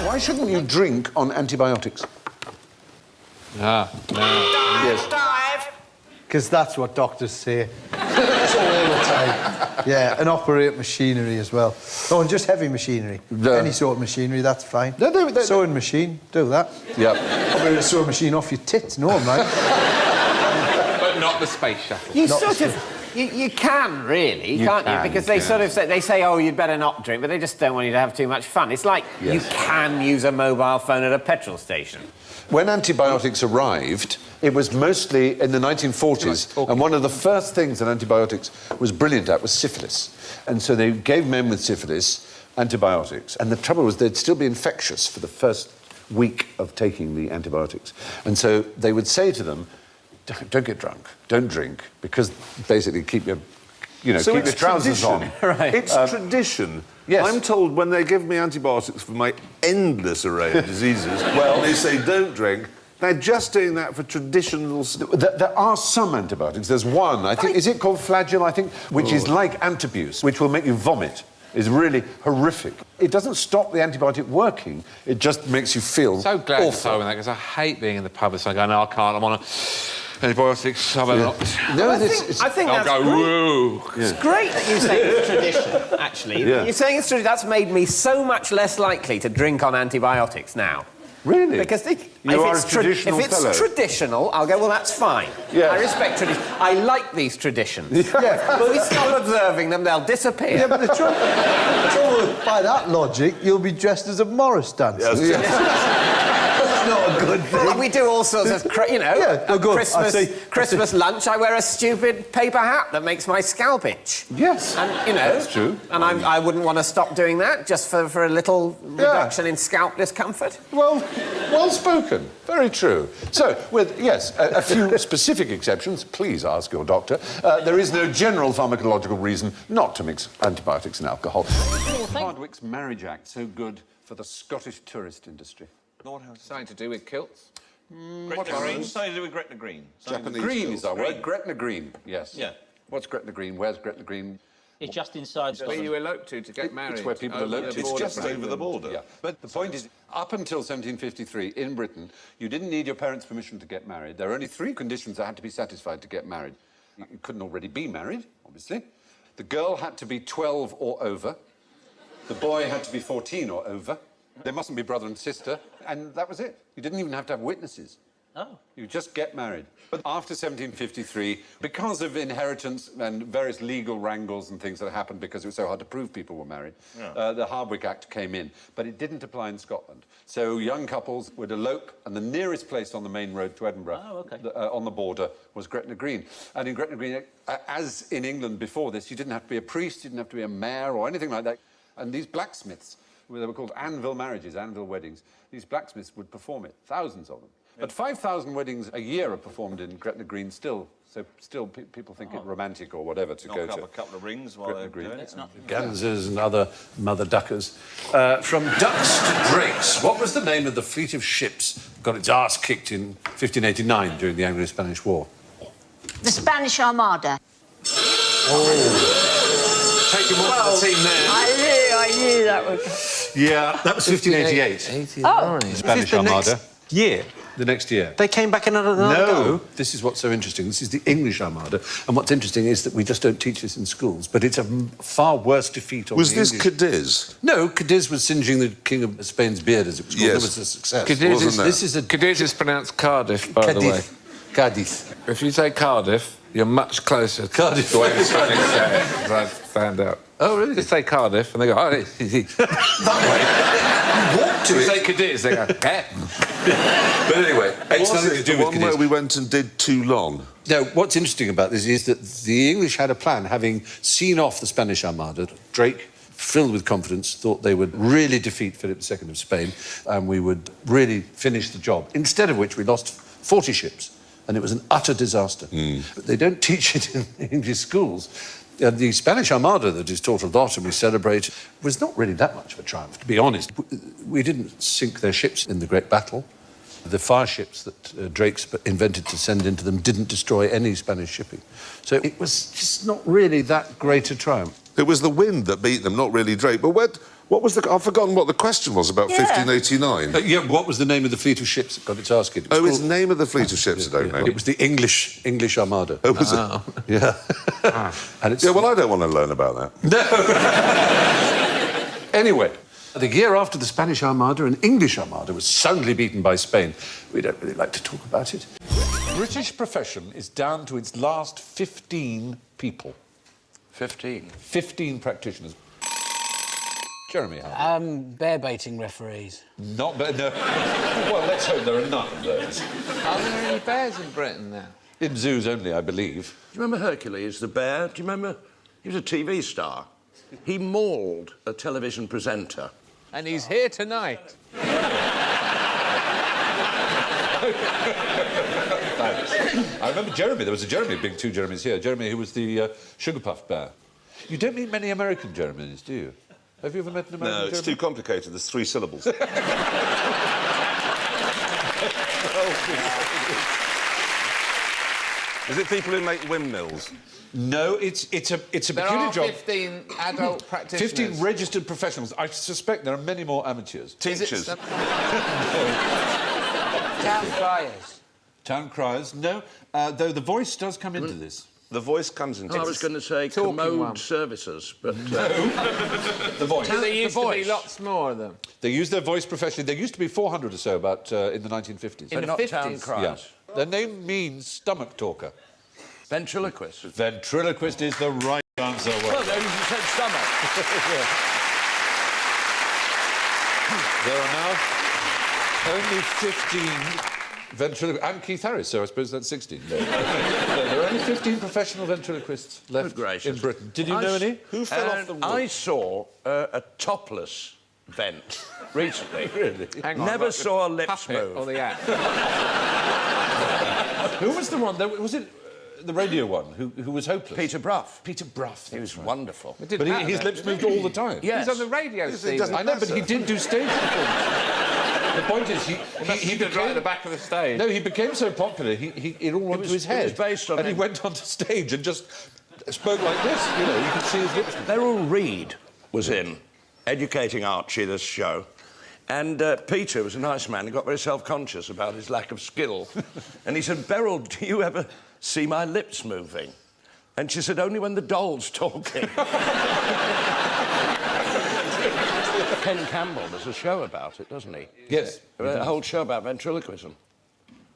Why shouldn't you drink on antibiotics? Yes. Because that's what doctors say. That's all the time. Yeah, and operate machinery as well. Oh, and just heavy machinery. Any sort of machinery, that's fine. Sewing machine, do that. Yep. Operate a sewing machine off your tits, no, right? But not the space shuttle. You sort of You can, really, can't you? Because they sort of say, oh, you'd better not drink, but they just don't want you to have too much fun. It's like you can use a mobile phone at a petrol station. When antibiotics arrived, it was mostly in the 1940s, and one of the first things that antibiotics was brilliant at was syphilis. And so they gave men with syphilis antibiotics, and the trouble was they'd still be infectious for the first week of taking the antibiotics. And so they would say to them, don't get drunk, don't drink, because basically keep your, So keep your trousers on. Right. It's tradition. Yes. I'm told when they give me antibiotics for my endless array of diseases, they say don't drink. They're just doing that for traditional... There are some antibiotics. There's one, I think, is it called Flagyl, I think, which is like Antabuse, which will make you vomit. Is really horrific. It doesn't stop the antibiotic working, it just makes you feel So glad awful. you're saying that, because I hate being in the pub and saying, no, I can't, I'm on antibiotics, I'm not... No, I think I'll that's go, great. woo. It's great that you say it's tradition, actually. Yeah. You're saying it's tradition. That's made me so much less likely to drink on antibiotics now. Really? Because if a traditional it's fellow. traditional, I'll go, well, that's fine. Yeah. I respect tradition. I like these traditions. But we stop observing them, they'll disappear. Yeah, but the trouble by that logic, you'll be dressed as a Morris dancer. That's not a good thing. Well, we do all sorts of, Christmas lunch, I wear a stupid paper hat that makes my scalp itch. Yes, and that's true. And I wouldn't want to stop doing that just for a little reduction in scalp discomfort. Well spoken. Very true. So, with, a few specific exceptions, please ask your doctor, there is no general pharmacological reason not to mix antibiotics and alcohol. Hardwick's Marriage Act so good for the Scottish tourist industry? Something to do with kilts? Gretna Green? Something to do with Gretna Green. Green is our word. Gretna Green, yes. Yeah. What's Gretna Green? Where's Gretna Green? It's just inside Where you elope to get married. It's where people elope to. It's just over the border. Yeah. But the point is, up until 1753, in Britain, you didn't need your parents' permission to get married. There were only 3 conditions that had to be satisfied to get married. You couldn't already be married, obviously. The girl had to be 12 or over. The boy had to be 14 or over. There mustn't be brother and sister. And that was it. You didn't even have to have witnesses. Oh. You just get married. But after 1753, because of inheritance and various legal wrangles and things that happened because it was so hard to prove people were married, the Hardwick Act came in. But it didn't apply in Scotland. So young couples would elope, and the nearest place on the main road to Edinburgh, on the border, was Gretna Green. And in Gretna Green, as in England before this, you didn't have to be a priest, you didn't have to be a mayor or anything like that. And these blacksmiths, they were called anvil marriages, anvil weddings, these blacksmiths would perform it, thousands of them. But 5,000 weddings a year are performed in Gretna Green still. So still people think it romantic or whatever to go to. Knock up a couple of rings while they're doing it. Gansers and other mother duckers. From ducks to drakes, what was the name of the fleet of ships that got its arse kicked in 1589 during the Anglo-Spanish War? The Spanish Armada. Taking one for the team there. I knew that would... Yeah, that was 1588. Oh. The Spanish Armada. Year? The next year. They came back another go? This is what's so interesting. This is the English Armada. And what's interesting is that we just don't teach this in schools, but it's a far worse defeat on Was the this English... Cadiz? No, Cadiz was singeing the King of Spain's beard, as it was called. Yes. That was a success. Cadiz is pronounced Cardiff, by the way. Cadiz. If you say Cardiff, you're much closer to Cardiff. the way the Spanish say it, as I found out. Oh, really? Just say Cardiff, and they go, oh, That way. Walk to you it. say Cadiz, they go, eh? But anyway, it's Was nothing it to do the with one Cadiz. where we went and did too long? No, what's interesting about this is that the English had a plan, having seen off the Spanish Armada. Drake, filled with confidence, thought they would really defeat Philip II of Spain and we would really finish the job. Instead of which, we lost 40 ships, and it was an utter disaster. But they don't teach it in English schools. The Spanish Armada that is taught a lot and we celebrate was not really that much of a triumph, to be honest. We didn't sink their ships in the Great Battle. The fire ships that Drake's invented to send into them didn't destroy any Spanish shipping. So it was just not really that great a triumph. It was the wind that beat them, not really Drake. But what was the... I've forgotten what the question was about 1589. What was the name of the fleet of ships that got its arse kicked? It's the name of the fleet of ships, I don't know. It was the English Armada. Oh, was it? Yeah. And it's... Yeah, well, I don't want to learn about that. No. Anyway, The year after the Spanish Armada, an English Armada was soundly beaten by Spain. We don't really like to talk about it. British profession is down to its last 15 people. 15? 15 practitioners. Jeremy, Bear baiting referees. Not bear, no. Well, let's hope there are none of those. Are there any bears in Britain now? In zoos only, I believe. Do you remember Hercules, the bear? Do you remember? He was a TV star. He mauled a television presenter. And he's here tonight. Thanks. I remember Jeremy. There was a Jeremy, big two Jeremys here. Jeremy, who was the Sugar Puff bear. You don't meet many American Jeremys, do you? Have you ever met an American No, it's Jeremy? too complicated. There's 3 syllables. Is it people who make windmills? No, it's a There peculiar are job. 15 adult practitioners. 15 registered professionals. I suspect there are many more amateurs. Teachers. Town criers. Town criers, no. Though the voice does come into this. The voice comes into I was going to say commode services, but... The voice. There used to be lots more of them. They use their voice professionally. There used to be 400 or so about in the 1950s. In the 50s? Town criers. Yeah. Their name means stomach talker. Ventriloquist. Ventriloquist is the right answer. Well, no, you said stomach. There are now only 15 ventriloquists. And Keith Harris, so I suppose that's 16. No. There are only 15 professional ventriloquists left in Britain. Did you know any? Who fell off the roof? I saw a topless vent recently. Really? Hang on, Never like saw a the lips puppet move. or the act? Who was the one? Was it the radio one who was hopeless? Peter Brough. Peter Brough. He was wonderful. It didn't But matter his then, lips did moved it? all the time. Yes. He's on the radio, Steve. I know, but he did do stage performances. The point is, he stood right at the back of the stage. No, he became so popular, it all went to his head. It was based on and he went onto stage and just spoke like this, you know, you could see his lips. Beryl Reid was in Educating Archie, this show. And Peter was a nice man. He got very self-conscious about his lack of skill. And he said, Beryl, do you ever see my lips moving? And she said, only when the doll's talking. Ken Campbell does a show about it, doesn't he? Yes. A whole show about ventriloquism,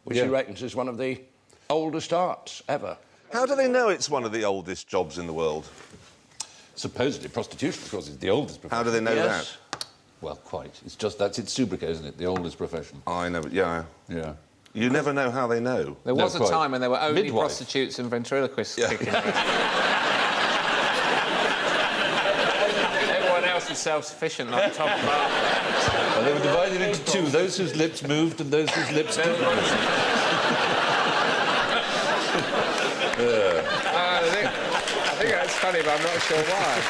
which he reckons is one of the oldest arts ever. How do they know it's one of the oldest jobs in the world? Supposedly, prostitution, of course, is the oldest profession. How do they know that? Well, quite. It's just, that's its sobriquet, isn't it? The oldest profession. I know, yeah. Yeah. You never know how they know. There was a quite. time when there were only Midwife. prostitutes and ventriloquists kicking around. Everyone else is self-sufficient, like top bar. Well, they were divided into two, those whose lips moved and those whose lips didn't move. I think that's funny, but I'm not sure why.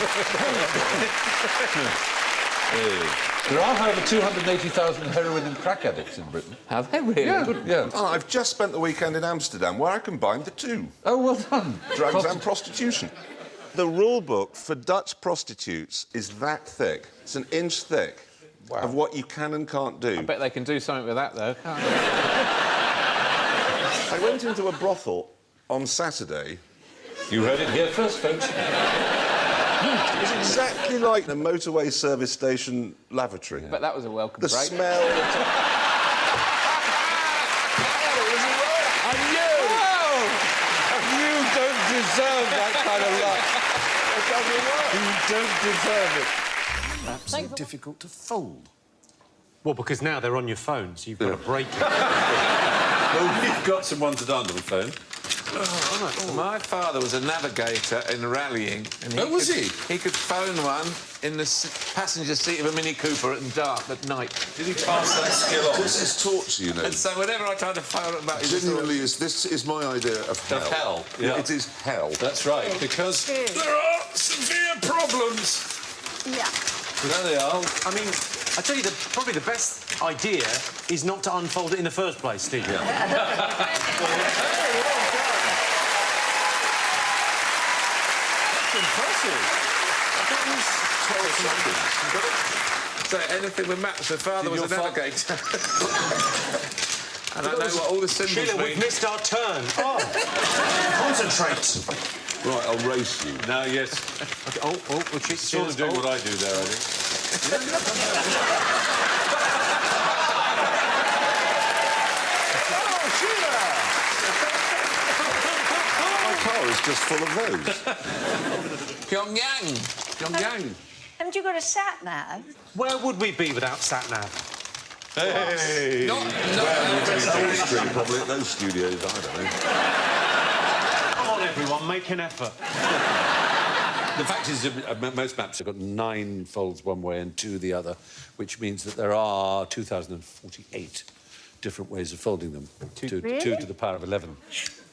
There are, however, 280,000 heroin and crack addicts in Britain. Have they really? Yeah. Oh, I've just spent the weekend in Amsterdam where I combined the two. Oh, well done. Drugs and prostitution. The rule book for Dutch prostitutes is that thick. It's an inch thick of what you can and can't do. I bet they can do something with that, though, can't they? I went into a brothel on Saturday. You heard it here first, folks. It was exactly like the motorway service station lavatory. But that was a welcome The break. smell... I knew! You don't deserve that kind of luck. You don't deserve it. Absolutely difficult to fold. Well, because now they're on your phone, so you've got to break it. Well, we've got some ones that aren't on the phone. My father was a navigator in rallying. And was he? He could phone one in the passenger seat of a Mini Cooper at dark at night. Did he pass that skill on? This is torture, you know. And so whenever I tried to phone him back... Genuinely, this is my idea of hell. Of hell, yeah. It is hell. That's right, because there are severe problems. Yeah. There they are. I mean, I tell you, probably the best idea is not to unfold it in the first place, Steve. Yeah. Impressive. So anything with maps, my father was a navigator. And I know what all the symbols Sheila, mean. we've missed our turn. Oh, concentrate. Right, I'll race you. Now, yes. Okay, we'll cheat. Sort of doing what I do there, I think. My car is just full of those. Pyongyang. Pyongyang. Haven't you got a sat-nav? Where would we be without sat-nav? Hey! Probably at those studios, I don't know. Come on, everyone, make an effort. The fact is, most maps have got 9 folds one way and 2 the other, which means that there are 2,048 different ways of folding them. 2 to the power of 11.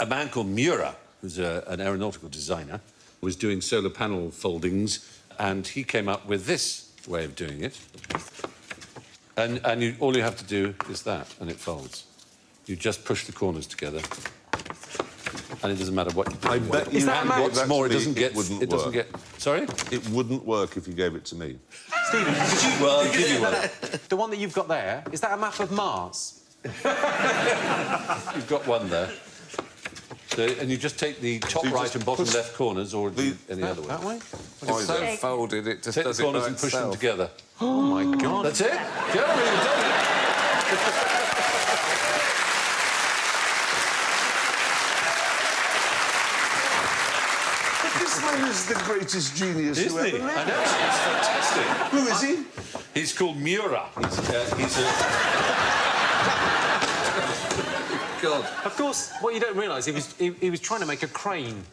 A man called Murat, who's an aeronautical designer, was doing solar panel foldings, and he came up with this way of doing it. And all you have to do is that, and it folds. You just push the corners together, and it doesn't matter what you do. I bet you... What's more, it doesn't get... It doesn't get... Sorry? It wouldn't work if you gave it to me. Stephen, could you... Well, I'll give you one. The one that you've got there, is that a map of Mars? You've got one there. So, and you just take the top right and bottom left corners, or any other way. That way? It's so folded, it just Take does the corners it by and push them itself. together. Oh, my God. That's it? Jeremy, you've done it. But this man is the greatest genius who ever lived. I know, it's fantastic. Who is he? He's called Murat. He's a... God. Of course, what you don't realise, he was trying to make a crane.